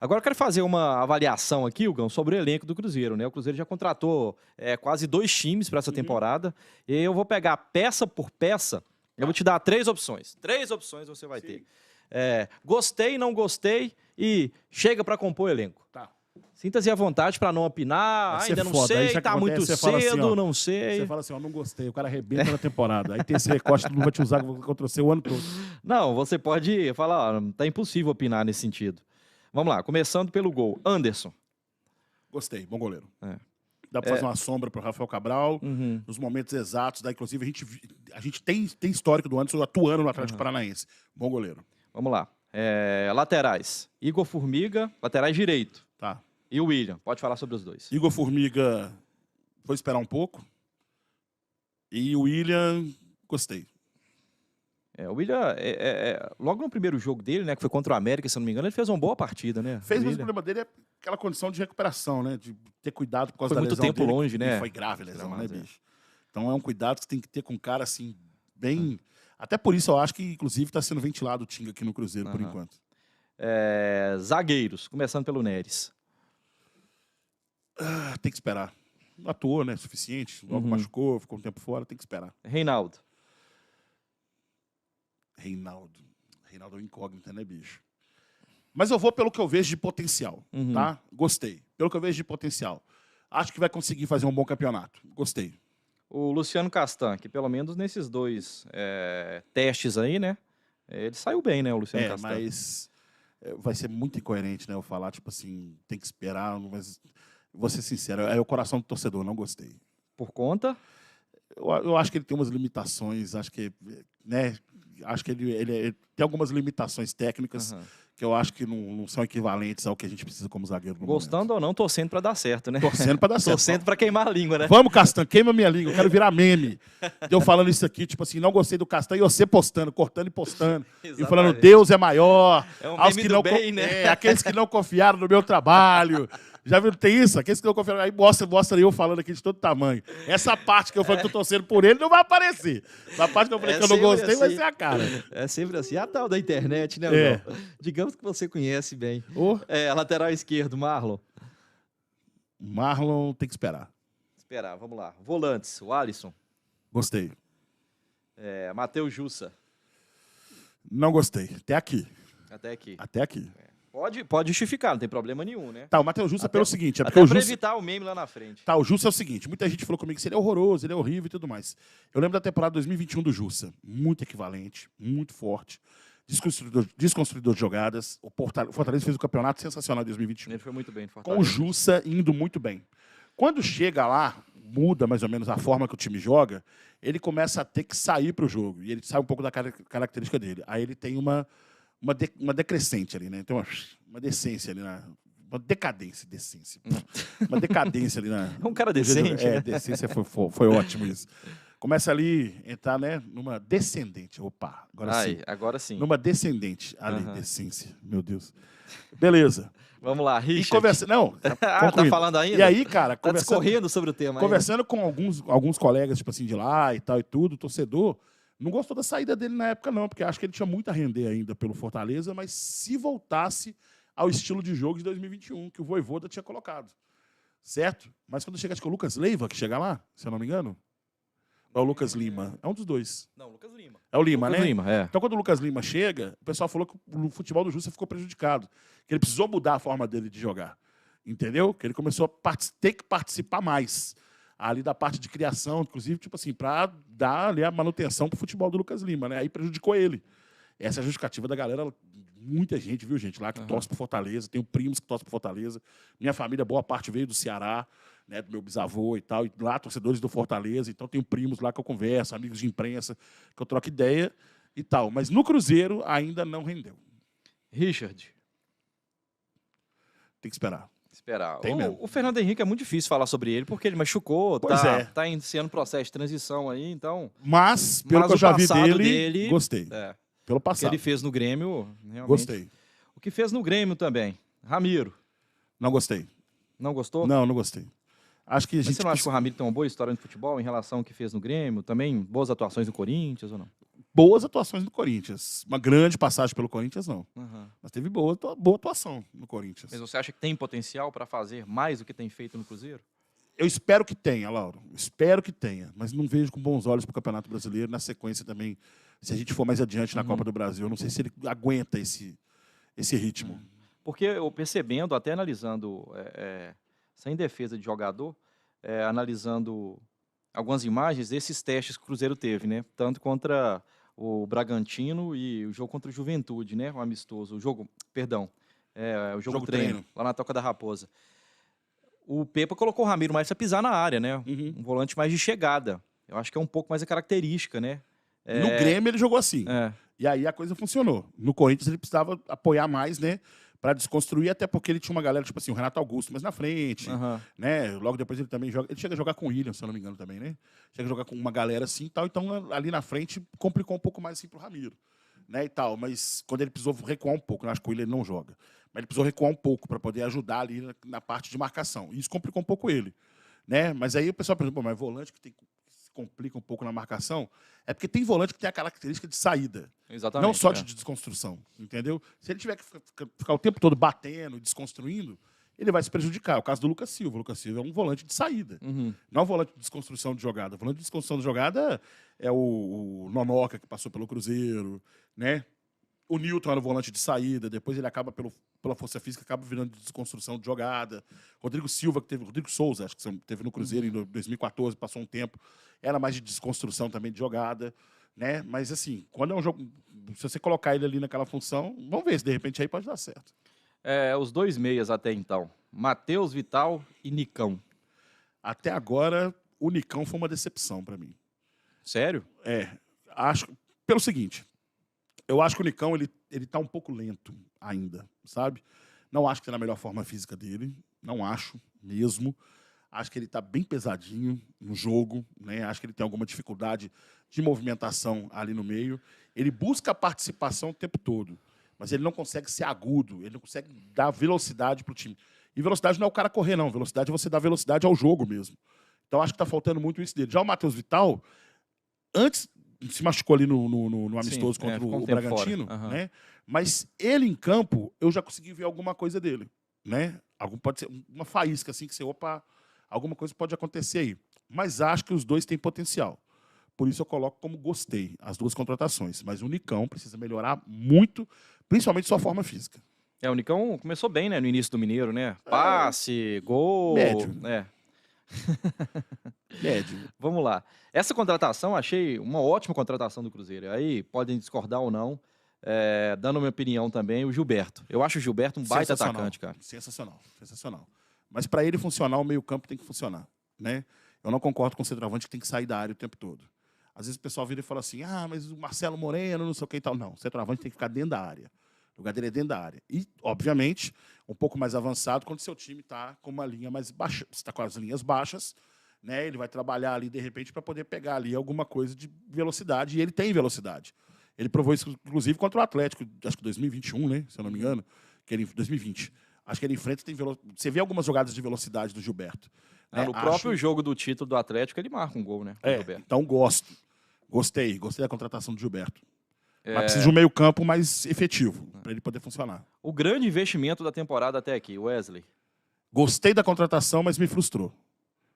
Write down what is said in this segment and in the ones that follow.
Agora eu quero fazer uma avaliação aqui, Hugão, sobre o elenco do Cruzeiro, né? O Cruzeiro já contratou quase 2 times para essa temporada. E eu vou pegar peça por peça. Eu vou te dar 3 opções. 3 opções você vai ter. Gostei, não gostei e chega para compor o elenco. Tá. Sinta-se à vontade para não opinar. Ainda não sei, tá muito cedo, assim, ó, não sei. Você fala assim, ó, não gostei, o cara arrebenta na temporada. Aí tem esse recorte que não vai te usar contra você o ano todo. Não, você pode falar, ó, tá impossível opinar nesse sentido. Vamos lá, começando pelo gol. Anderson. Gostei, bom goleiro. É. Dá pra fazer uma sombra pro Rafael Cabral, nos momentos exatos. Inclusive, a gente tem histórico do Anderson atuando no Atlético Paranaense. Bom goleiro. Vamos lá. Laterais. Igor Formiga, laterais direito. Tá. E o William. Pode falar sobre os dois. Igor Formiga, vou esperar um pouco. E o William, gostei. O William, logo no primeiro jogo dele, né, que foi contra o América, se eu não me engano, ele fez uma boa partida, né? Fez, mas o problema dele é aquela condição de recuperação, né? De ter cuidado por causa da lesão Foi muito tempo dele, longe, né? E foi grave a lesão, né, bicho? Então é um cuidado que você tem que ter com um cara, assim, bem... Até por isso eu acho que, inclusive, está sendo ventilado o Tinga aqui no Cruzeiro, por enquanto. Zagueiros, começando pelo Neres. Tem que esperar. Não atuou, né? Suficiente. Logo machucou, ficou um tempo fora, tem que esperar. Reinaldo. Reinaldo é um incógnita, né, bicho? Mas eu vou pelo que eu vejo de potencial, tá? Gostei. Pelo que eu vejo de potencial. Acho que vai conseguir fazer um bom campeonato. Gostei. O Luciano Castan, que pelo menos nesses 2 testes aí, né? Ele saiu bem, né, o Luciano Castan. Mas vai ser muito incoerente, né, eu falar, tipo assim, tem que esperar, mas vou ser sincero, é o coração do torcedor, não gostei. Por conta? Eu acho que ele tem umas limitações, acho que, né, ele tem algumas limitações técnicas que eu acho que não são equivalentes ao que a gente precisa como zagueiro no Gostando ou não, torcendo para dar certo, né? Torcendo para dar certo. Torcendo para queimar a língua, né? Vamos, Castan, queima minha língua, eu quero virar meme. Eu falando isso aqui, tipo assim, não gostei do Castan, e você postando, cortando e postando. Exatamente. E falando, Deus é maior. É um meme do bem, né? Aqueles que não confiaram no meu trabalho. Já viu, tem isso? Aqueles que não confiaram. Aí mostra eu falando aqui de todo tamanho. Essa parte que eu falei que tô torcendo por ele não vai aparecer. A parte que eu falei que eu não gostei vai ser a cara. É sempre assim. A tal da internet, né, Digamos que você conhece bem. Lateral esquerdo, Marlon. Marlon tem que esperar. Esperar, vamos lá. Volantes, o Alisson. Gostei. Matheus Jussa. Não gostei. Até aqui. Até aqui. Pode justificar, não tem problema nenhum, né? Tá, o Matheus Jussa pelo seguinte... Até pra evitar o meme lá na frente. Tá, o Jussa é o seguinte, muita gente falou comigo que ele é horroroso, ele é horrível e tudo mais. Eu lembro da temporada 2021 do Jussa. Muito equivalente, muito forte. Desconstruidor de jogadas. O Fortaleza fez um campeonato sensacional em 2021. Ele foi muito bem, Fortaleza. Com o Jussa indo muito bem. Quando chega lá, muda mais ou menos a forma que o time joga, ele começa a ter que sair para o jogo. E ele sai um pouco da característica dele. Aí ele tem uma decrescente ali, né? Tem uma decência ali, uma decadência. Uma decadência ali na... Um cara decente. Decência foi ótimo isso. Começa ali a entrar, né, numa descendente. Opa, agora sim. Numa descendente ali, decência. Meu Deus. Beleza. Vamos lá, Richard. E conversando... Não, tá falando ainda? E aí, cara... Tá discorrendo sobre o tema. Conversando com alguns colegas, tipo assim, de lá e tal e tudo, o torcedor... Não gostou da saída dele na época, não, porque acho que ele tinha muito a render ainda pelo Fortaleza, mas se voltasse ao estilo de jogo de 2021, que o Vojvoda tinha colocado. Certo? Mas quando chega, acho que é o Lucas Leiva que chega lá, se eu não me engano. Ou é o Lucas Lima? É um dos dois. Não, Lucas Lima. É o Lima, Lucas né? Lima, Então, quando o Lucas Lima chega, o pessoal falou que o futebol do Jussa ficou prejudicado. Que ele precisou mudar a forma dele de jogar. Entendeu? Que ele começou a ter que participar mais ali da parte de criação, inclusive, tipo assim, para dar ali a manutenção pro futebol do Lucas Lima, né? Aí prejudicou ele. Essa é a justificativa da galera, muita gente, viu, gente, lá que torce pro Fortaleza, tenho primos que torcem pro Fortaleza, minha família, boa parte veio do Ceará, né, do meu bisavô e tal, e lá torcedores do Fortaleza, então tenho primos lá que eu converso, amigos de imprensa, que eu troco ideia e tal. Mas no Cruzeiro ainda não rendeu. Richard. Tem que esperar. O Fernando Henrique é muito difícil falar sobre ele, porque ele machucou, tá iniciando o processo de transição aí, então... Mas pelo que eu já vi dele, gostei. Pelo passado. O que ele fez no Grêmio, realmente... Gostei. O que fez no Grêmio também. Ramiro. Não gostei. Não gostou? Não gostei. Acho que Mas você não acha que o Ramiro tem uma boa história de futebol em relação ao que fez no Grêmio? Também boas atuações no Corinthians ou não? boas atuações no Corinthians. Uma grande passagem pelo Corinthians, não. Uhum. Mas teve boa atuação no Corinthians. Mas você acha que tem potencial para fazer mais do que tem feito no Cruzeiro? Eu espero que tenha, Lauro. Espero que tenha. Mas não vejo com bons olhos para o Campeonato Brasileiro. Na sequência também, se a gente for mais adiante na Copa do Brasil, eu não sei se ele aguenta esse ritmo. Porque eu percebendo, até analisando, sem defesa de jogador, analisando algumas imagens desses testes que o Cruzeiro teve, né? Tanto contra o Bragantino e o jogo contra o Juventude, né? O amistoso, o jogo treino, lá na Toca da Raposa. O Pepa colocou o Ramiro mais para pisar na área, né? Um volante mais de chegada. Eu acho que é um pouco mais a característica, né? No Grêmio ele jogou assim. E aí a coisa funcionou. No Corinthians ele precisava apoiar mais, né? Para desconstruir, até porque ele tinha uma galera, tipo assim, o Renato Augusto, mas na frente, né? Logo depois ele também joga. Ele chega a jogar com o William, se eu não me engano, também, né? Chega a jogar com uma galera assim e tal. Então, ali na frente, complicou um pouco mais assim pro Ramiro, né? E tal. Mas quando ele precisou recuar um pouco, eu acho que o William não joga. Mas ele precisou recuar um pouco para poder ajudar ali na parte de marcação. E isso complicou um pouco ele, né? Mas aí o pessoal pergunta, mas volante que se complica um pouco na marcação, é porque tem volante que tem a característica de saída. Exatamente. Não só de desconstrução, entendeu? Se ele tiver que ficar o tempo todo batendo, desconstruindo, ele vai se prejudicar. É o caso do Lucas Silva. O Lucas Silva é um volante de saída. Não é um volante de desconstrução de jogada. O volante de desconstrução de jogada é o Nonoca, que passou pelo Cruzeiro, né? O Newton era o volante de saída, depois ele acaba, pela força física, acaba virando de desconstrução de jogada. Rodrigo Souza, acho que teve no Cruzeiro em 2014, passou um tempo, era mais de desconstrução também de jogada, né? Mas assim, quando é um jogo, se você colocar ele ali naquela função, vamos ver se de repente aí pode dar certo. Os dois meias até então, Matheus Vital e Nicão. Até agora, o Nicão foi uma decepção para mim. Sério? Acho, pelo seguinte, eu acho que o Nicão ele tá um pouco lento ainda, sabe? Não acho que está na melhor forma física dele, não acho mesmo. Acho que ele está bem pesadinho no jogo, né? Acho que ele tem alguma dificuldade de movimentação ali no meio. Ele busca a participação o tempo todo, mas ele não consegue ser agudo, ele não consegue dar velocidade para o time. E velocidade não é o cara correr, não. Velocidade é você dar velocidade ao jogo mesmo. Então acho que está faltando muito isso dele. Já o Matheus Vital, antes se machucou ali no amistoso contra o Bragantino, né? Mas ele em campo, eu já consegui ver alguma coisa dele, né? Pode ser uma faísca assim que você, opa, alguma coisa pode acontecer aí. Mas acho que os dois têm potencial. Por isso eu coloco como gostei as duas contratações. Mas o Nicão precisa melhorar muito, principalmente sua forma física. O Nicão começou bem, né, no início do Mineiro, né? Passe, gol. Médio. Médio. Vamos lá. Essa contratação, achei uma ótima contratação do Cruzeiro. Aí podem discordar ou não. Dando minha opinião também, o Gilberto. Eu acho o Gilberto um baita atacante, cara. Sensacional, sensacional. Mas para ele funcionar, o meio-campo tem que funcionar, né? Eu não concordo com o centroavante que tem que sair da área o tempo todo. Às vezes o pessoal vira e fala assim: mas o Marcelo Moreno, não sei o que e tal. Não, o centroavante tem que ficar dentro da área. O lugar dele é dentro da área. E, obviamente, um pouco mais avançado quando seu time está com uma linha mais baixa. Você está com as linhas baixas, né? Ele vai trabalhar ali, de repente, para poder pegar ali alguma coisa de velocidade. E ele tem velocidade. Ele provou isso, inclusive, contra o Atlético, acho que 2021, né? Se eu não me engano. 2020. Acho que ele enfrenta, tem você vê algumas jogadas de velocidade do Gilberto. Né? No próprio jogo do título do Atlético, ele marca um gol, né? Então gostei da contratação do Gilberto. Mas precisa de um meio campo mais efetivo, para ele poder funcionar. O grande investimento da temporada até aqui, Wesley. Gostei da contratação, mas me frustrou.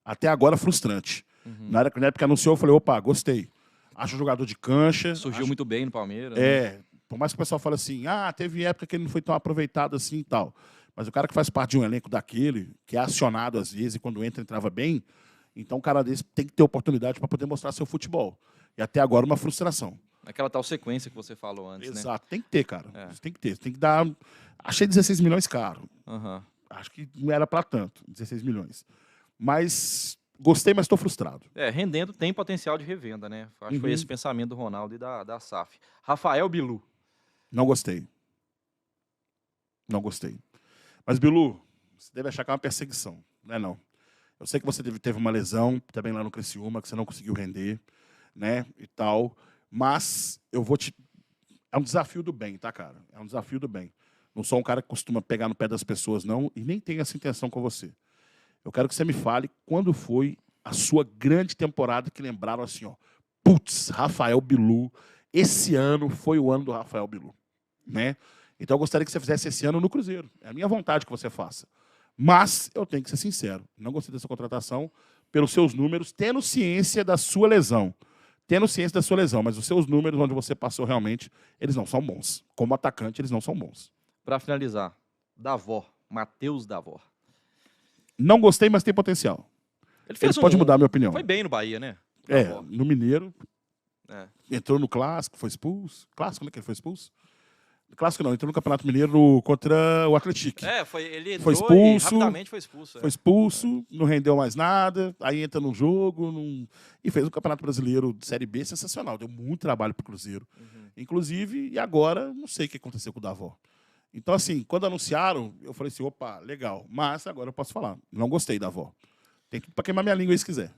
Até agora, frustrante. Na época que anunciou, eu falei, opa, gostei. Acho um jogador de cancha. Surgiu muito bem no Palmeiras. Né? Por mais que o pessoal fale assim, teve época que ele não foi tão aproveitado assim e tal. Mas o cara que faz parte de um elenco daquele, que é acionado às vezes, e quando entrava bem, então o cara desse tem que ter oportunidade para poder mostrar seu futebol. E até agora uma frustração. Aquela tal sequência que você falou antes, né? Exato, tem que ter, cara. Tem que ter. Tem que dar. Achei 16 milhões caro. Acho que não era para tanto, 16 milhões. Mas gostei, mas estou frustrado. Rendendo tem potencial de revenda, né? Acho que foi esse pensamento do Ronaldo e da SAF. Rafael Bilu. Não gostei. Não gostei. Mas, Bilu, você deve achar que é uma perseguição. Não é, não. Eu sei que você teve uma lesão também lá no Criciúma, que você não conseguiu render, né? E tal. Mas eu vou te... É um desafio do bem, tá, cara? É um desafio do bem. Não sou um cara que costuma pegar no pé das pessoas, não, e nem tenho essa intenção com você. Eu quero que você me fale quando foi a sua grande temporada que lembraram assim, ó, putz, Rafael Bilu esse ano foi o ano do Rafael Bilu, né? Então eu gostaria que você fizesse esse ano no Cruzeiro. É a minha vontade que você faça. Mas eu tenho que ser sincero, não gostei dessa contratação pelos seus números, tendo ciência da sua lesão. Tendo ciência da sua lesão, mas os seus números onde você passou realmente, eles não são bons. Como atacante, eles não são bons. Para finalizar, Davó, Matheus Davó. Não gostei, mas tem potencial. Ele Pode mudar a minha opinião. Foi bem no Bahia, né? É, no Mineiro, É. entrou no Clássico, foi expulso. Clássico, né, que ele foi expulso? Clássico não, entrou no Campeonato Mineiro contra o Atlético. Ele entrou Foi expulso, e rapidamente foi expulso. Foi expulso, não rendeu mais nada, aí entra no jogo e fez um Campeonato Brasileiro de Série B sensacional. Deu muito trabalho pro Cruzeiro. Inclusive, e agora, não sei o que aconteceu com o Davó. Então, assim, quando anunciaram, eu falei assim, opa, legal. Mas agora eu posso falar, não gostei da Davó. Tem tudo pra queimar minha língua aí se quiser.